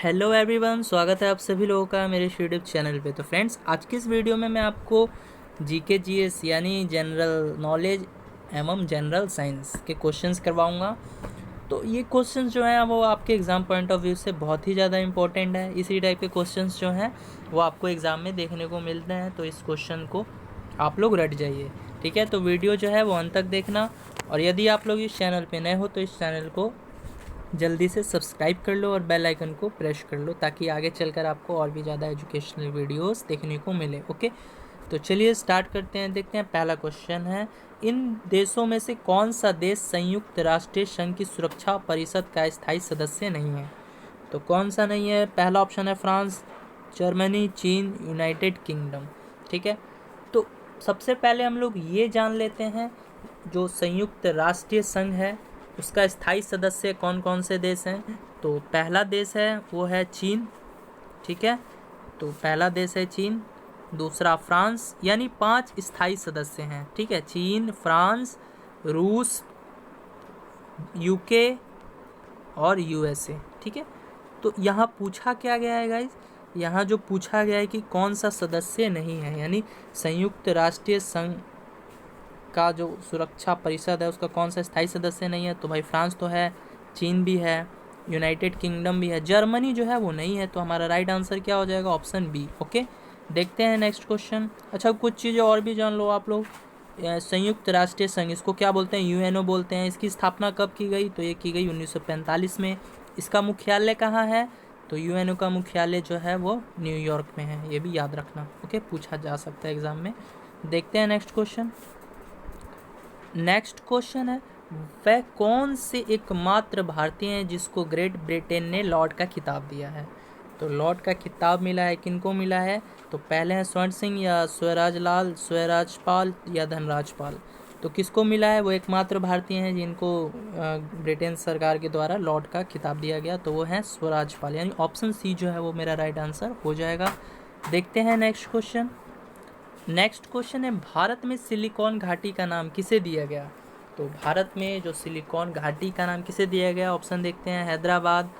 Hello everyone, स्वागत है आप सभी लोगों का मेरे यूट्यूब चैनल पे। तो फ्रेंड्स, आज की इस वीडियो में मैं आपको जीके जीएस यानी जनरल नॉलेज एवं जनरल साइंस के क्वेश्चंस करवाऊंगा। तो ये क्वेश्चंस जो हैं वो आपके एग्ज़ाम पॉइंट ऑफ व्यू से बहुत ही ज़्यादा इंपॉर्टेंट है। इसी टाइप के क्वेश्चंस जो हैं वो आपको एग्ज़ाम में देखने को मिलते हैं, तो इस क्वेश्चन को आप लोग रट जाइए, ठीक है। तो वीडियो जो है वो अंत तक देखना, और यदि आप लोग इस चैनल पर नए हो तो इस चैनल को जल्दी से सब्सक्राइब कर लो और बेल आइकन को प्रेस कर लो, ताकि आगे चलकर आपको और भी ज़्यादा एजुकेशनल वीडियोस देखने को मिले। ओके, तो चलिए स्टार्ट करते हैं। देखते हैं, पहला क्वेश्चन है, इन देशों में से कौन सा देश संयुक्त राष्ट्र संघ की सुरक्षा परिषद का स्थायी सदस्य नहीं है? तो कौन सा नहीं है? पहला ऑप्शन है फ्रांस, जर्मनी, चीन, यूनाइटेड किंगडम। ठीक है, तो सबसे पहले हम लोग ये जान लेते हैं, जो संयुक्त राष्ट्रीय संघ है उसका स्थायी सदस्य कौन कौन से देश हैं। तो पहला देश है वो है चीन, ठीक है। तो पहला देश है चीन, दूसरा फ्रांस, यानी 5 स्थायी सदस्य हैं, ठीक है। चीन, फ्रांस, रूस, यूके और यूएसए, ठीक है। तो यहाँ पूछा क्या गया है गाइस, यहाँ जो पूछा गया है कि कौन सा सदस्य नहीं है, यानी संयुक्त राष्ट्रीय संघ का जो सुरक्षा परिषद है उसका कौन सा स्थायी सदस्य नहीं है। तो भाई फ्रांस तो है, चीन भी है, यूनाइटेड किंगडम भी है, जर्मनी जो है वो नहीं है। तो हमारा राइट आंसर क्या हो जाएगा? Option B. ओके, देखते हैं नेक्स्ट क्वेश्चन। अच्छा, कुछ चीज़ें और भी जान लो आप लोग। संयुक्त राष्ट्रीय संघ, इसको क्या बोलते हैं? यूएनओ बोलते हैं। इसकी स्थापना कब की गई? तो ये की गई 1945 में। इसका मुख्यालय कहाँ है? तो यूएनओ का मुख्यालय जो है वो न्यूयॉर्क में है, ये भी याद रखना। ओके, पूछा जा सकता है एग्जाम में। देखते हैं नेक्स्ट क्वेश्चन। नेक्स्ट क्वेश्चन है, वह कौन से एकमात्र भारतीय हैं जिसको ग्रेट ब्रिटेन ने लॉर्ड का खिताब दिया है? तो लॉर्ड का खिताब मिला है, किनको मिला है? तो पहले हैं स्वर्ण सिंह या स्वराजलाल, स्वराजपाल या धनराजपाल। तो किसको मिला है? वो एकमात्र भारतीय हैं जिनको ब्रिटेन सरकार के द्वारा लॉर्ड का खिताब दिया गया, तो वो हैं स्वराजपाल, यानी ऑप्शन सी जो है वो मेरा राइट आंसर हो जाएगा। देखते हैं नेक्स्ट क्वेश्चन। नेक्स्ट क्वेश्चन है, भारत में सिलिकॉन घाटी का नाम किसे दिया गया? तो भारत में जो सिलिकॉन घाटी का नाम किसे दिया गया? ऑप्शन देखते हैं, हैदराबाद,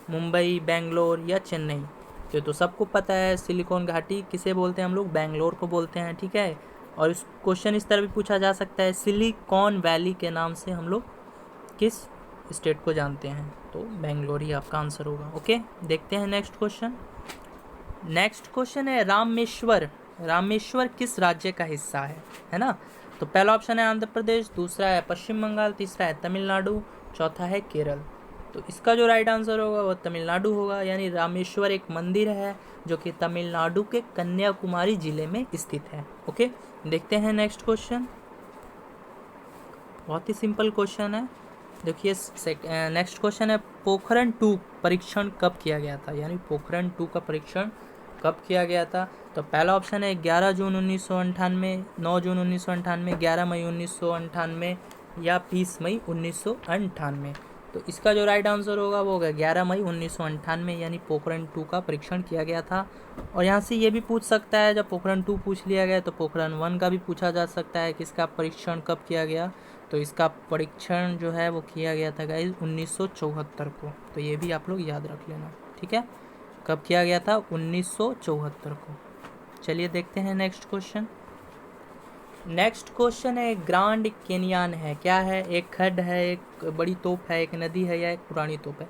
मुंबई, बेंगलोर या चेन्नई। तो सबको पता है सिलिकॉन घाटी किसे बोलते हैं हम लोग? बेंगलोर को बोलते हैं, ठीक है। और इस क्वेश्चन इस तरह भी पूछा जा सकता है, सिलिकॉन वैली के नाम से हम लोग किस स्टेट को जानते हैं? तो बेंगलोर ही आपका आंसर होगा। ओके, देखते हैं नेक्स्ट क्वेश्चन। नेक्स्ट क्वेश्चन है, रामेश्वर, रामेश्वर किस राज्य का हिस्सा है ना? तो पहला ऑप्शन है आंध्र प्रदेश, दूसरा है पश्चिम बंगाल, तीसरा है तमिलनाडु, चौथा है केरल। तो इसका जो राइट आंसर होगा वो तमिलनाडु होगा, यानी रामेश्वर एक मंदिर है जो कि तमिलनाडु के कन्याकुमारी जिले में स्थित है। ओके, देखते हैं नेक्स्ट क्वेश्चन। बहुत ही सिंपल क्वेश्चन है, देखिए। नेक्स्ट क्वेश्चन है, पोखरण 2 परीक्षण कब किया गया था? यानी पोखरण 2 का परीक्षण कब किया गया था? तो पहला ऑप्शन है 11 जून 1998, 9 जून 1998, 11 मई 1998 या 20 मई 1998। तो इसका जो राइट आंसर होगा वो होगा 11 मई 1998, यानी पोखरण 2 का परीक्षण किया गया था। और यहाँ से ये भी पूछ सकता है, जब पोखरण 2 पूछ लिया गया तो पोखरण 1 का भी पूछा जा सकता है कि इसका परीक्षण कब किया गया। तो इसका परीक्षण जो है वो किया गया था गाइस 1974 को। तो ये भी आप लोग याद रख लेना, ठीक है। कब किया गया था? 1974 को। चलिए देखते हैं नेक्स्ट क्वेश्चन। नेक्स्ट क्वेश्चन है, ग्रांड कैनियन है, क्या है? एक खड्ड है, एक बड़ी तोप है, एक नदी है या एक पुरानी तोप है?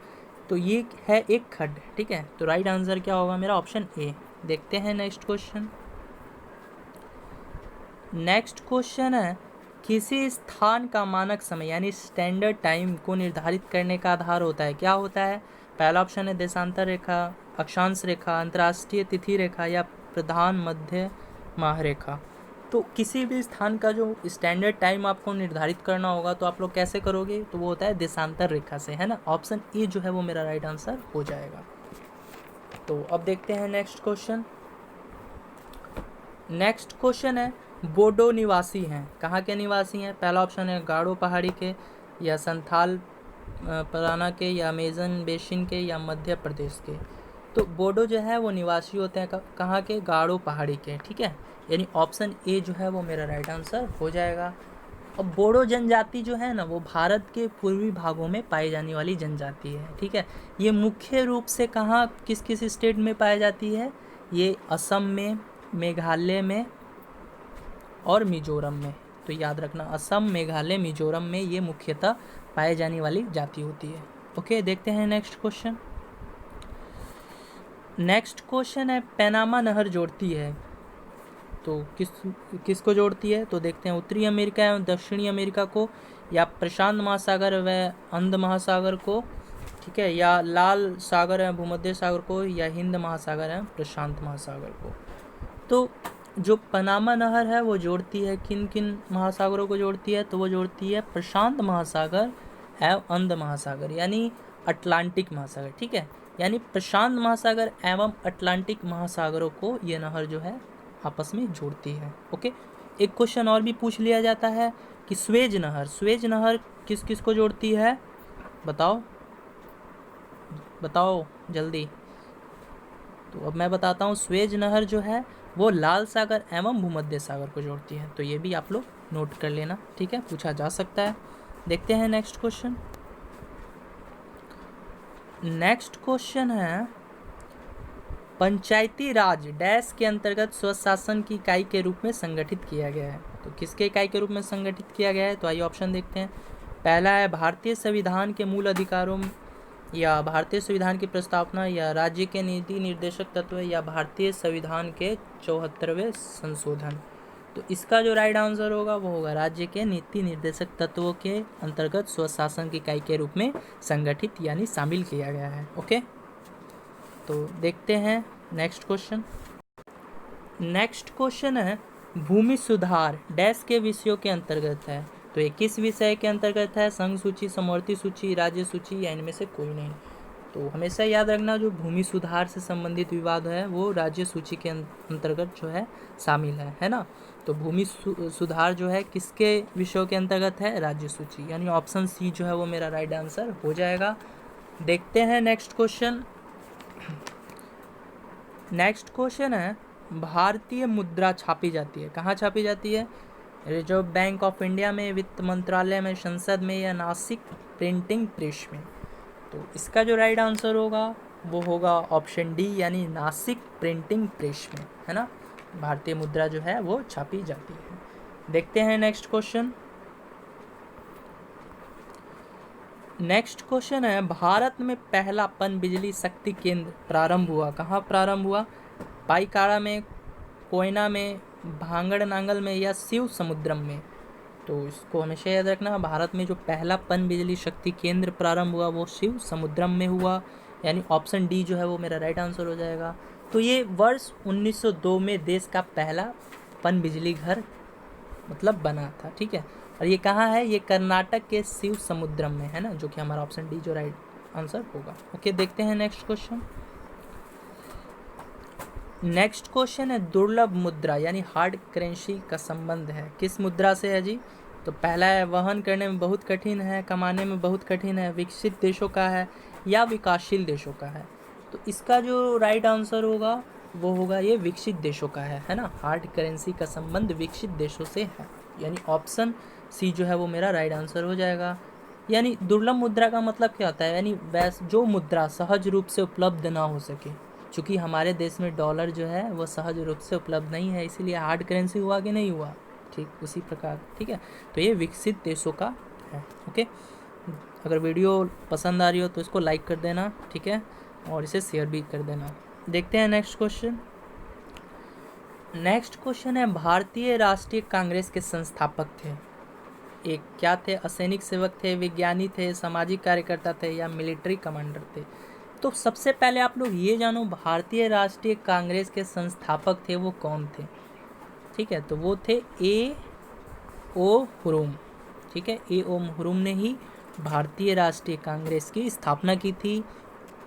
तो ये है एक खड्ड, ठीक है। तो राइट आंसर क्या होगा मेरा? Option A. देखते हैं नेक्स्ट क्वेश्चन। नेक्स्ट क्वेश्चन है, किसी स्थान का मानक समय यानी स्टैंडर्ड टाइम को निर्धारित करने का आधार होता है, क्या होता है? पहला ऑप्शन है देशांतर रेखा, अक्षांश रेखा, अंतर्राष्ट्रीय तिथि रेखा या प्रधान मध्य माह रेखा। तो किसी भी स्थान का जो स्टैंडर्ड टाइम आपको निर्धारित करना होगा तो आप लोग कैसे करोगे? तो वो होता है देशांतर रेखा से, है ना। ऑप्शन ए जो है वो मेरा राइट आंसर हो जाएगा। तो अब देखते हैं नेक्स्ट क्वेश्चन। नेक्स्ट क्वेश्चन है, बोडो निवासी हैं, कहाँ के निवासी हैं? पहला ऑप्शन है गारो पहाड़ी के या संथाल पराना के या अमेजन बेसिन के या मध्य प्रदेश के। तो बोडो जो है वो निवासी होते हैं कहाँ के? गारो पहाड़ी के, ठीक है। यानी ऑप्शन ए जो है वो मेरा राइट आंसर हो जाएगा। और बोडो जनजाति जो है ना वो भारत के पूर्वी भागों में पाई जाने वाली जनजाति है। ठीक है, ये मुख्य रूप से कहाँ किस किस स्टेट में पाई जाती है? ये असम में, मेघालय में और मिजोरम में। तो याद रखना, असम, मेघालय, मिजोरम में ये मुख्यतः पाए जाने वाली जाति होती है। ओके, देखते हैं नेक्स्ट क्वेश्चन। नेक्स्ट क्वेश्चन है, पैनामा नहर जोड़ती है तो किसको जोड़ती है? तो देखते हैं, उत्तरी अमेरिका एवं दक्षिणी अमेरिका को, या प्रशांत महासागर व अंध महासागर को, ठीक है, या लाल सागर है भूमध्य सागर को, या हिंद महासागर है प्रशांत महासागर को। तो जो पनामा नहर है वो जोड़ती है किन किन महासागरों को जोड़ती है? तो वो जोड़ती है प्रशांत महासागर एवं अंध महासागर, यानी अटलांटिक महासागर। ठीक है, यानी प्रशांत महासागर एवं अटलांटिक महासागरों को ये नहर जो है आपस में जोड़ती है। ओके, एक क्वेश्चन और भी पूछ लिया जाता है कि स्वेज नहर किस किस को जोड़ती है? बताओ जल्दी। तो अब मैं बताता हूँ, स्वेज नहर जो है वो लाल सागर एवं भूमध्य सागर को जोड़ती है। तो ये भी आप लोग नोट कर लेना, ठीक है, पूछा जा सकता है। देखते हैं नेक्स्ट क्वेश्चन। नेक्स्ट क्वेश्चन है, पंचायती राज डैश के अंतर्गत स्वशासन की इकाई के रूप में संगठित किया गया है। तो किसके इकाई के रूप में संगठित किया गया है? तो आइए ऑप्शन देखते हैं। पहला है भारतीय संविधान के मूल अधिकारों, या भारतीय संविधान की प्रस्तावना, या राज्य के नीति निर्देशक तत्व, या भारतीय संविधान के 74वें संशोधन। तो इसका जो राइट आंसर होगा वो होगा राज्य के नीति निर्देशक तत्वों के अंतर्गत स्वशासन की इकाई के रूप में संगठित यानी शामिल किया गया है। ओके, तो देखते हैं नेक्स्ट क्वेश्चन। नेक्स्ट क्वेश्चन है, भूमि सुधार डैश के विषयों के अंतर्गत है। तो ये किस विषय के अंतर्गत है? संघ सूची, समवर्ती सूची, राज्य सूची, या इनमें से कोई नहीं। तो हमेशा याद रखना, जो भूमि सुधार से संबंधित विवाद है वो राज्य सूची के अंतर्गत जो है शामिल है ना। तो भूमि सुधार जो है किसके विषयों के अंतर्गत है? राज्य सूची, यानी ऑप्शन सी जो है वो मेरा राइट आंसर हो जाएगा। देखते हैं नेक्स्ट क्वेश्चन। नेक्स्ट क्वेश्चन है, भारतीय मुद्रा छापी जाती है, कहाँ छापी जाती है? रिजर्व बैंक ऑफ इंडिया में, वित्त मंत्रालय में, संसद में, या नासिक प्रिंटिंग प्रेस में। तो इसका जो राइट आंसर होगा वो होगा ऑप्शन डी, यानी नासिक प्रिंटिंग प्रेस में, है ना। भारतीय मुद्रा जो है वो छापी जाती है। देखते हैं नेक्स्ट क्वेश्चन। नेक्स्ट क्वेश्चन है, भारत में पहला पनबिजली शक्ति केंद्र प्रारंभ हुआ, कहाँ प्रारंभ हुआ? पाइकाड़ा में, कोयना में, भांगड़ नांगल में, या शिव समुद्रम में। तो इसको हमेशा याद रखना, भारत में जो पहला पनबिजली शक्ति केंद्र प्रारंभ हुआ वो शिव समुद्रम में हुआ, यानी ऑप्शन डी जो है वो मेरा राइट आंसर हो जाएगा। तो ये वर्ष 1902 में देश का पहला पनबिजली घर मतलब बना था, ठीक है। और ये कहाँ है? ये कर्नाटक के शिव समुद्रम में है ना, जो कि हमारा ऑप्शन डी जो राइट आंसर होगा। ओके, देखते हैं नेक्स्ट क्वेश्चन। नेक्स्ट क्वेश्चन है, दुर्लभ मुद्रा यानी हार्ड करेंसी का संबंध है किस मुद्रा से है जी? तो पहला है, वहन करने में बहुत कठिन है, कमाने में बहुत कठिन है, विकसित देशों का है, या विकासशील देशों का है। तो इसका जो राइट आंसर होगा वो होगा ये विकसित देशों का है ना। हार्ड करेंसी का संबंध विकसित देशों से है, यानी ऑप्शन सी जो है वो मेरा राइट आंसर हो जाएगा। यानी दुर्लभ मुद्रा का मतलब क्या होता है? यानी वैसे जो मुद्रा सहज रूप से उपलब्ध ना हो सके, क्योंकि हमारे देश में डॉलर जो है वो सहज रूप से उपलब्ध नहीं है, इसीलिए हार्ड करेंसी हुआ कि नहीं हुआ, ठीक उसी प्रकार, ठीक है। तो ये विकसित देशों का है। ओके, अगर वीडियो पसंद आ रही हो तो इसको लाइक कर देना, ठीक है, और इसे शेयर भी कर देना। देखते हैं नेक्स्ट क्वेश्चन। नेक्स्ट क्वेश्चन है, भारतीय राष्ट्रीय कांग्रेस के संस्थापक थे, एक क्या थे? असैनिक सेवक थे, विज्ञानी थे, सामाजिक कार्यकर्ता थे, या मिलिट्री कमांडर थे। तो सबसे पहले आप लोग ये जानो, भारतीय राष्ट्रीय कांग्रेस के संस्थापक थे वो कौन थे? ठीक है, तो वो थे ए ओ हुरुम, ठीक है। ए ओ हुरुम ने ही भारतीय राष्ट्रीय कांग्रेस की स्थापना की थी,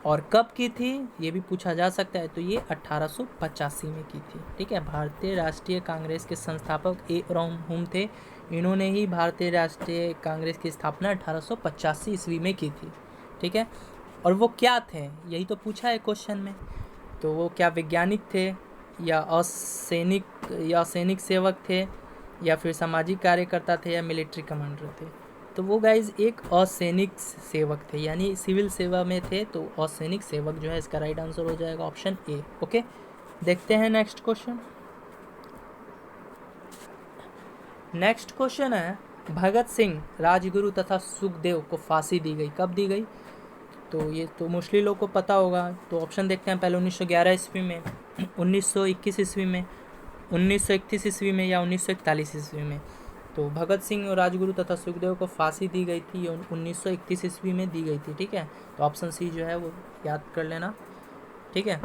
और कब की थी ये भी पूछा जा सकता है। तो ये 1885 में की थी, ठीक है। भारतीय राष्ट्रीय कांग्रेस के संस्थापक ए ओ हुरुम थे, इन्होंने ही भारतीय राष्ट्रीय कांग्रेस की स्थापना 1885 ईस्वी में की थी, ठीक है। और वो क्या थे, यही तो पूछा है क्वेश्चन में। तो वो क्या वैज्ञानिक थे, या असैनिक सेवक थे, या फिर सामाजिक कार्यकर्ता थे या मिलिट्री कमांडर थे? तो वो गाइज एक असैनिक सेवक थे, यानी सिविल सेवा में थे, तो असैनिक सेवक जो है इसका राइट आंसर हो जाएगा ऑप्शन ए। ओके, देखते हैं नेक्स्ट क्वेश्चन। नेक्स्ट क्वेश्चन है, भगत सिंह, राजगुरु तथा सुखदेव को फांसी दी गई, कब दी गई? तो ये तो मोस्टली लोग को पता होगा, तो ऑप्शन देखते हैं। पहले 1911 ईस्वी में, 1921 ईस्वी में, 1931 ईस्वी में या 1941 ईस्वी में। तो भगत सिंह और राजगुरु तथा सुखदेव को फांसी दी गई थी 1931 ईस्वी में दी गई थी। ठीक है, तो ऑप्शन सी जो है वो याद कर लेना। ठीक है,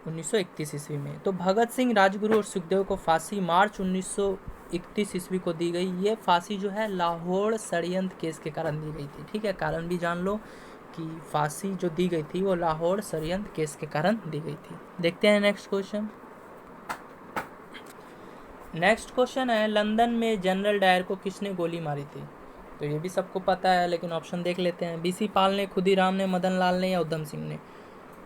1931 ईस्वी में। तो भगत सिंह, राजगुरु और सुखदेव को फांसी मार्च 1931 ईस्वी को दी गई। ये फांसी जो है लाहौर षड्यंत्र केस के कारण दी गई थी। ठीक है, कारण भी जान लो कि फांसी जो दी गई थी वो लाहौर षड्यंत्र केस के कारण दी गई थी। देखते हैं नेक्स्ट क्वेश्चन। नेक्स्ट क्वेश्चन है, लंदन में जनरल डायर को किसने गोली मारी थी? तो ये भी सबको पता है, लेकिन ऑप्शन देख लेते हैं। बीसी पाल ने, खुदीराम ने, मदन लाल ने या उधम सिंह ने?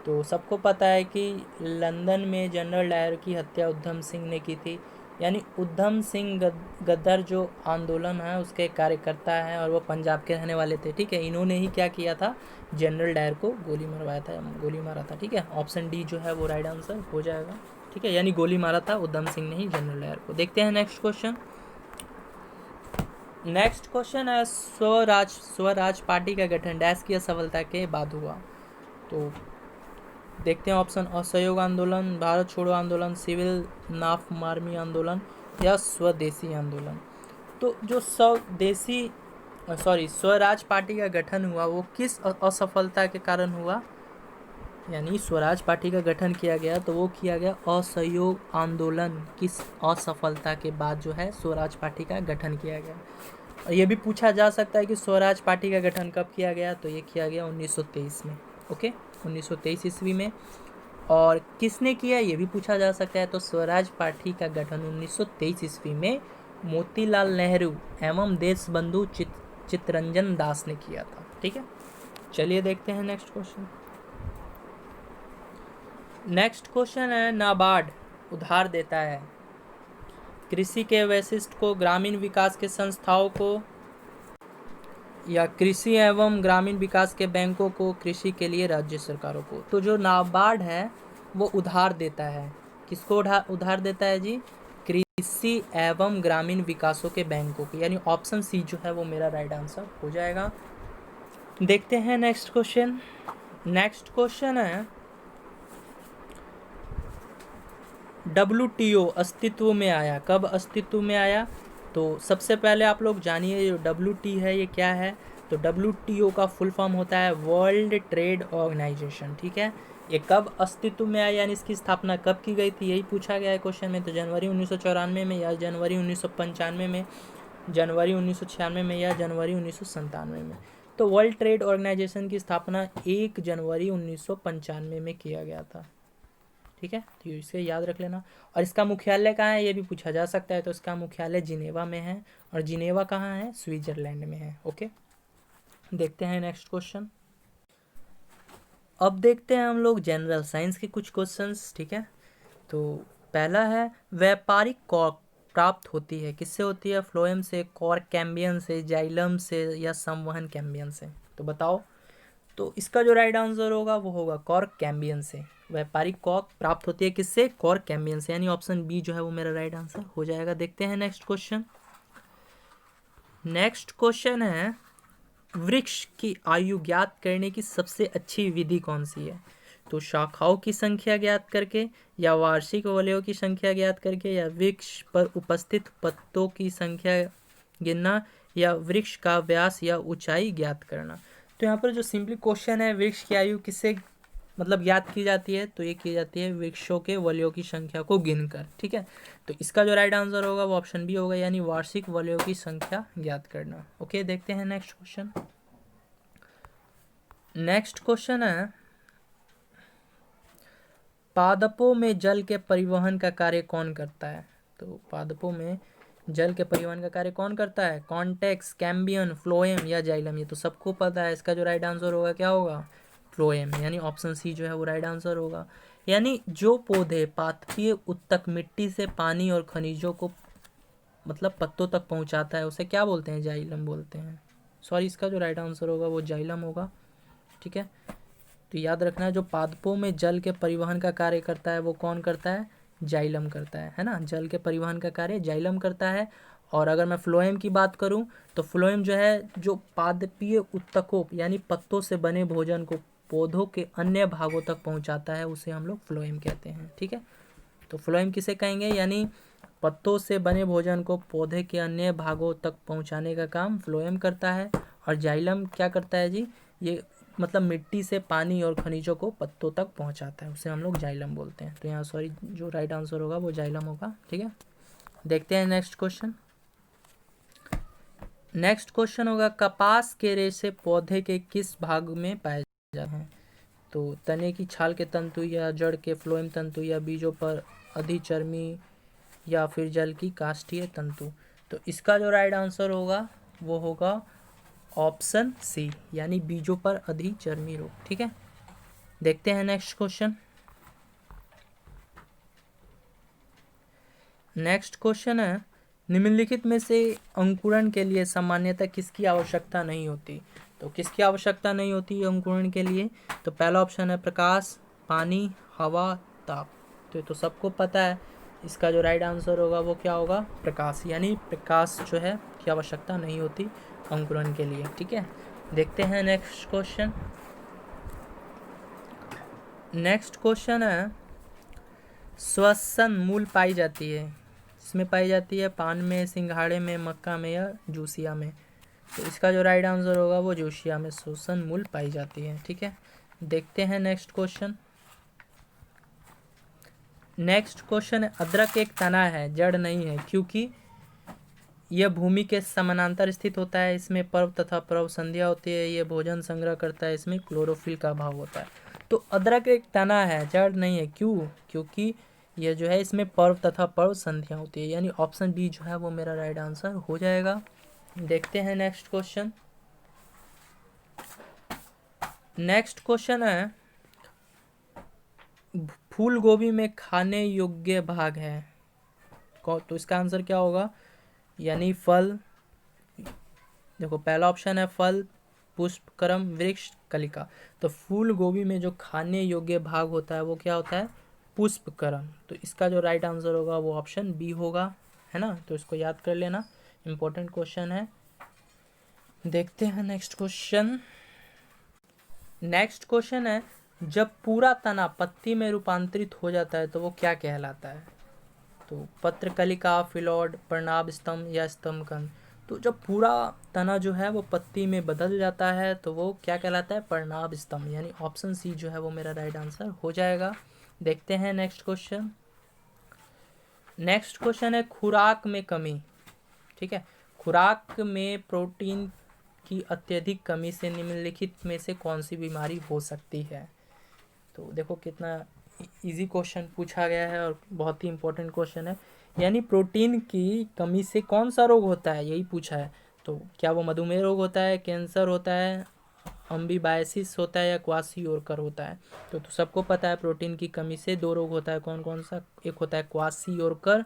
तो सबको पता है कि लंदन में जनरल डायर की हत्या उधम सिंह ने की थी, यानी उधम सिंह गद्दार जो आंदोलन है उसके कार्यकर्ता हैं और वो पंजाब के रहने वाले थे। ठीक है, इन्होंने ही क्या किया था, जनरल डायर को गोली मारा था। ठीक है, ऑप्शन डी जो है वो राइट आंसर हो जाएगा। ठीक है, यानी गोली मारा था उधम सिंह ने ही जनरल डायर को। देखते हैं नेक्स्ट क्वेश्चन। नेक्स्ट क्वेश्चन है, स्वराज पार्टी का गठन डैश की असफलता के बाद हुआ? तो देखते हैं ऑप्शन, असहयोग आंदोलन, भारत छोड़ो आंदोलन, सिविल नाफ मार्मी आंदोलन या स्वदेशी आंदोलन? तो जो स्वराज पार्टी का गठन हुआ वो किस असफलता के कारण हुआ? यानी स्वराज पार्टी का गठन किया गया तो वो किया गया असहयोग आंदोलन किस असफलता के बाद जो है स्वराज पार्टी का गठन किया गया। और ये भी पूछा जा सकता है कि स्वराज पार्टी का गठन कब किया गया? तो ये किया गया 1923 में। ओके, 1923 ईस्वी में। और किसने किया ये भी पूछा जा सकता है। तो स्वराज पार्टी का गठन 1923 ईस्वी में मोतीलाल नेहरू एवं देशबंधु चित्तरंजन दास ने किया था। ठीक है, चलिए देखते हैं नेक्स्ट क्वेश्चन। नेक्स्ट क्वेश्चन है, नाबार्ड उधार देता है कृषि के वैशिष्ट को, ग्रामीण विकास के संस्थाओं को या कृषि एवं ग्रामीण विकास के बैंकों को, कृषि के लिए राज्य सरकारों को? तो जो नाबार्ड है वो उधार देता है, किसको उधार देता है जी? कृषि एवं ग्रामीण विकासों के बैंकों को, यानी ऑप्शन सी जो है वो मेरा राइट आंसर हो जाएगा। देखते हैं नेक्स्ट क्वेश्चन। नेक्स्ट क्वेश्चन है, WTO अस्तित्व में आया, कब अस्तित्व में आया? तो सबसे पहले आप लोग जानिए जो WT है ये क्या है। तो WTO का फुल फॉर्म होता है वर्ल्ड ट्रेड ऑर्गेनाइजेशन। ठीक है, ये कब अस्तित्व में आया, यानी इसकी स्थापना कब की गई थी, यही पूछा गया है क्वेश्चन में। तो जनवरी 1994 में या जनवरी 1995 में, जनवरी 1996 में या जनवरी 1997 में? तो वर्ल्ड ट्रेड ऑर्गेनाइजेशन की स्थापना 1 जनवरी 1995 में किया गया था। ठीक है, तो इसे याद रख लेना। और इसका मुख्यालय कहाँ है ये भी पूछा जा सकता है। तो इसका मुख्यालय जिनेवा में है, और जिनेवा कहाँ है? स्विट्जरलैंड में है। ओके, देखते हैं नेक्स्ट क्वेश्चन। अब देखते हैं हम लोग जनरल साइंस के कुछ क्वेश्चंस। ठीक है, तो पहला है, व्यापारिक कॉर्क प्राप्त होती है, किससे होती है? फ्लोएम से, कॉर्क कैम्बियन से, जाइलम से या संवहन कैम्बियन से? तो बताओ। तो इसका जो राइट आंसर होगा वो होगा कॉर्क कैम्बियन से। व्यापारिक कॉर्क प्राप्त होती है किससे? कॉर्क कैम्बियन से, यानी ऑप्शन बी जो है वो मेरा राइट आंसर हो जाएगा। देखते हैं नेक्स्ट क्वेश्चन। नेक्स्ट क्वेश्चन है, वृक्ष की आयु ज्ञात करने की सबसे अच्छी विधि कौन सी है? तो शाखाओं की संख्या ज्ञात करके, या वार्षिक वलयों की संख्या ज्ञात करके, या वृक्ष पर उपस्थित पत्तों की संख्या गिनना, या वृक्ष का व्यास या ऊंचाई ज्ञात करना? तो यहाँ पर जो सिंपली क्वेश्चन है, वृक्ष की आयु किससे मतलब ज्ञात की जाती है? तो ये की जाती है वृक्षों के वलयों की संख्या को गिनकर। ठीक है, तो इसका जो राइट आंसर होगा वो ऑप्शन बी होगा, यानी वार्षिक वलयों की संख्या ज्ञात करना। ओके, देखते हैं नेक्स्ट क्वेश्चन। नेक्स्ट क्वेश्चन है, पादपों में जल के परिवहन का कार्य कौन करता है? तो पादपों में जल के परिवहन का कार्य कौन करता है? कॉन्टेक्स, कैम्बियन, फ्लोएम या जाइलम? ये तो सबको पता है। इसका जो राइट आंसर होगा क्या होगा? फ्लोएम, यानी ऑप्शन सी जो है वो राइट आंसर होगा। यानी जो पौधे पादपीय उत्तक मिट्टी से पानी और खनिजों को मतलब पत्तों तक पहुंचाता है, उसे क्या बोलते हैं? जाइलम बोलते हैं। सॉरी, इसका जो राइट आंसर होगा वो जाइलम होगा। ठीक है, तो याद रखना है, जो पादपों में जल के परिवहन का कार्य करता है वो कौन करता है? जाइलम करता है ना। जल के परिवहन का कार्य जाइलम करता है। और अगर मैं फ्लोएम की बात करूं तो फ्लोएम जो है, जो पादपीय उत्तकों यानी पत्तों से बने भोजन को पौधों के अन्य भागों तक पहुंचाता है, उसे हम लोग फ्लोएम कहते हैं। ठीक है, तो फ्लोएम किसे कहेंगे? यानी पत्तों से बने भोजन को पौधे के अन्य भागों तक पहुंचाने का काम फ्लोएम करता है। और जाइलम क्या करता है जी? ये मतलब मिट्टी से पानी और खनिजों को पत्तों तक पहुंचाता है, उसे हम लोग जाइलम बोलते हैं। तो यहाँ सॉरी, जो राइट आंसर होगा वो जाइलम होगा। ठीक है, देखते हैं नेक्स्ट क्वेश्चन। नेक्स्ट क्वेश्चन होगा, कपास के रेशे पौधे के किस भाग में पाए जाते हैं? तो तने की छाल के तंतु, या जड़ के फ्लोएम तंतु, या बीजों पर अधिचर्मी, या फिर जल की काष्ठीय तंतु। तो इसका जो राइट आंसर होगा वो होगा ऑप्शन सी, यानी बीजों पर अधिचर्मी रोग। ठीक है, देखते हैं नेक्स्ट क्वेश्चन। नेक्स्ट क्वेश्चन है, निम्नलिखित में से अंकुरण के लिए सामान्यतः किसकी आवश्यकता नहीं होती? तो किसकी आवश्यकता नहीं होती अंकुरण के लिए? तो पहला ऑप्शन है प्रकाश, पानी, हवा, ताप। तो सबको पता है, इसका जो राइट आंसर होगा वो क्या होगा? प्रकाश, यानी प्रकाश जो है की आवश्यकता नहीं होती अंकुरण के लिए। ठीक है, देखते हैं नेक्स्ट क्वेश्चन। नेक्स्ट क्वेश्चन है, श्वसन मूल पाई जाती है, इसमें पाई जाती है पान में, सिंघाड़े में, मक्का में, या जूसिया में। तो इसका जो राइट आंसर होगा वो जूसिया में श्वसन मूल पाई जाती है। ठीक है, देखते हैं नेक्स्ट क्वेश्चन। नेक्स्ट क्वेश्चन है, अदरक एक तना है, जड़ नहीं है, क्योंकि यह भूमि के समानांतर स्थित होता है, इसमें पर्व तथा पर्व संध्या होती है, यह भोजन संग्रह करता है, इसमें क्लोरोफिल का अभाव होता है। तो अदरक एक तना है, जड़ नहीं है, क्यों? क्योंकि यह जो है इसमें पर्व तथा पर्व संध्या होती है, यानी ऑप्शन बी जो है वो मेरा राइट आंसर हो जाएगा। देखते हैं नेक्स्ट क्वेश्चन। नेक्स्ट क्वेश्चन है, फूल गोभी में खाने योग्य भाग है, तो इसका आंसर क्या होगा? यानी फल, देखो पहला ऑप्शन है फल, पुष्प, करम, वृक्ष, कलिका। तो फूल गोभी में जो खाने योग्य भाग होता है वो क्या होता है? पुष्प करम। तो इसका जो राइट आंसर होगा वो ऑप्शन बी होगा, है ना। तो इसको याद कर लेना, इंपॉर्टेंट क्वेश्चन है। देखते हैं नेक्स्ट क्वेश्चन। नेक्स्ट क्वेश्चन है, जब पूरा तना पत्ती में रूपांतरित हो जाता है तो वो क्या कहलाता है? तो पत्रकलिका, फिलॉड, पर्णाभ स्तंभ, या स्तंभकंद। तो जब पूरा तना जो है वो पत्ती में बदल जाता है तो वो क्या कहलाता है? पर्णाभ स्तंभ, यानी ऑप्शन सी जो है वो मेरा राइट आंसर हो जाएगा। देखते हैं नेक्स्ट क्वेश्चन। नेक्स्ट क्वेश्चन है, खुराक में कमी। ठीक है, खुराक में प्रोटीन की अत्यधिक कमी से निम्नलिखित में से कौन सी बीमारी हो सकती है? तो देखो कितना इजी क्वेश्चन पूछा गया है और बहुत ही इंपॉर्टेंट क्वेश्चन है। यानी प्रोटीन की कमी से कौन सा रोग होता है, यही पूछा है। तो क्या वो मधुमेह रोग होता है, कैंसर होता है, अम्बिबायसिस होता है, या क्वासियोरकर होता है? तो सबको पता है प्रोटीन की कमी से दो रोग होता है, कौन कौन सा? एक होता है क्वासियोरकर,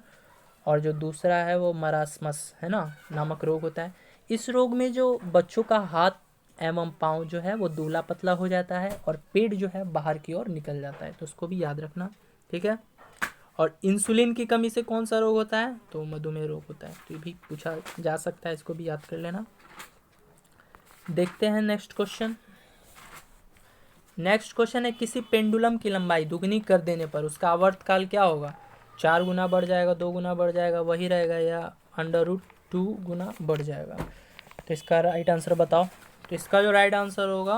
और जो दूसरा है वो मरासमस, है ना, नामक रोग होता है। इस रोग में जो बच्चों का हाथ एवं पाँव जो है वो दूल्हा पतला हो जाता है और पेट जो है बाहर की ओर निकल जाता है, तो उसको भी याद रखना। ठीक है, और इंसुलिन की कमी से कौन सा रोग होता है? तो मधुमेह रोग होता है। तो ये भी पूछा जा सकता है, इसको भी याद कर लेना। देखते हैं नेक्स्ट क्वेश्चन। नेक्स्ट क्वेश्चन है, किसी पेंडुलम की लंबाई दुगनी कर देने पर उसका आवर्तकाल क्या होगा? 4 गुना बढ़ जाएगा, 2 गुना बढ़ जाएगा, वही रहेगा, या √2 गुना बढ़ जाएगा? तो इसका राइट आंसर बताओ। तो इसका जो राइट आंसर होगा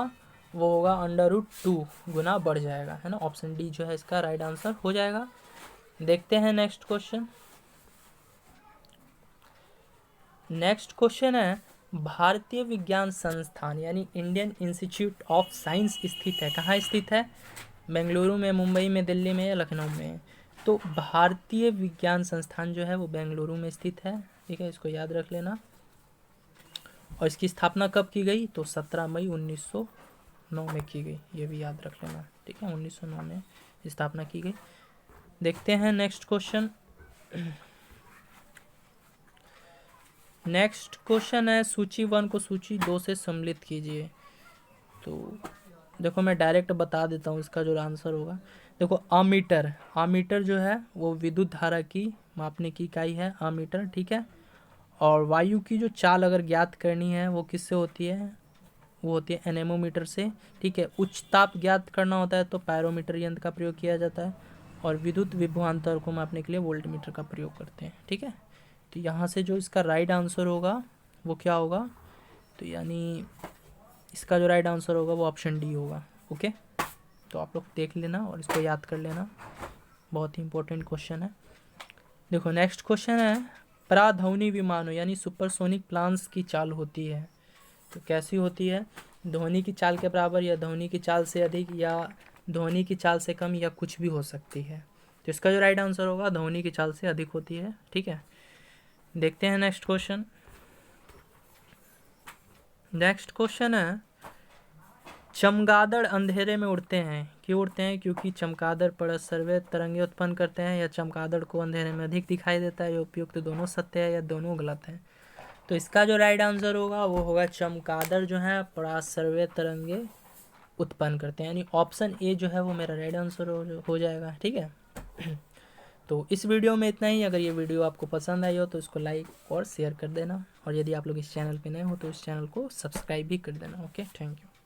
वो होगा √2 गुना बढ़ जाएगा, है ना। ऑप्शन डी जो है इसका राइट आंसर हो जाएगा। देखते हैं नेक्स्ट क्वेश्चन। नेक्स्ट क्वेश्चन है, भारतीय विज्ञान संस्थान यानी इंडियन इंस्टीट्यूट ऑफ साइंस स्थित है, कहाँ स्थित है? बेंगलुरु में, मुंबई में, दिल्ली में, या लखनऊ में? तो भारतीय विज्ञान संस्थान जो है वो बेंगलुरु में स्थित है। ठीक है, इसको याद रख लेना। और इसकी स्थापना कब की गई? तो 17 मई 1909 में की गई, ये भी याद रख लेना। ठीक है, 1909 में स्थापना की गई। देखते हैं नेक्स्ट क्वेश्चन। नेक्स्ट क्वेश्चन है सूची 1 को सूची 2 से सम्मिलित कीजिए। तो देखो मैं डायरेक्ट बता देता हूँ इसका जो आंसर होगा। देखो अमीटर, अमीटर जो है वो विद्युत धारा की मापने की इकाई है अमीटर, ठीक है। और वायु की जो चाल अगर ज्ञात करनी है वो किससे होती है, वो होती है एनेमोमीटर से, ठीक है। उच्च ताप ज्ञात करना होता है तो पायरोमीटर यंत्र का प्रयोग किया जाता है। और विद्युत विभवांतर को मापने के लिए वोल्टमीटर का प्रयोग करते हैं, ठीक है। तो यहाँ से जो इसका राइट आंसर होगा वो क्या होगा, तो यानी इसका जो राइट आंसर होगा वो ऑप्शन डी होगा। ओके, तो आप लोग देख लेना और इसको याद कर लेना, बहुत ही इंपॉर्टेंट क्वेश्चन है। देखो नेक्स्ट क्वेश्चन है पराध्वनि विमानों यानी सुपरसोनिक प्लान्स की चाल होती है, तो कैसी होती है, ध्वनि की चाल के बराबर या ध्वनि की चाल से अधिक या ध्वनि की चाल से कम या कुछ भी हो सकती है। तो इसका जो राइट आंसर होगा ध्वनि की चाल से अधिक होती है, ठीक है। देखते हैं नेक्स्ट क्वेश्चन। नेक्स्ट क्वेश्चन है चमगादड़ अंधेरे में उड़ते हैं, क्यों उड़ते हैं, क्योंकि चमगादड़ पराश्रव्य तरंगे उत्पन्न करते हैं, या चमगादड़ को अंधेरे में अधिक दिखाई देता है, या उपयुक्त दोनों सत्य है या दोनों गलत है। तो इसका जो राइट आंसर होगा वो होगा चमगादड़ जो है पराश्रव्य तरंगे उत्पन्न करते हैं, यानी ऑप्शन ए जो है वो मेरा राइट आंसर हो जाएगा, ठीक है। तो इस वीडियो में इतना ही। अगर ये वीडियो आपको पसंद आई हो तो इसको लाइक और शेयर कर देना, और यदि आप लोग इस चैनल पे नए हो तो इस चैनल को सब्सक्राइब भी कर देना। Okay, thank you.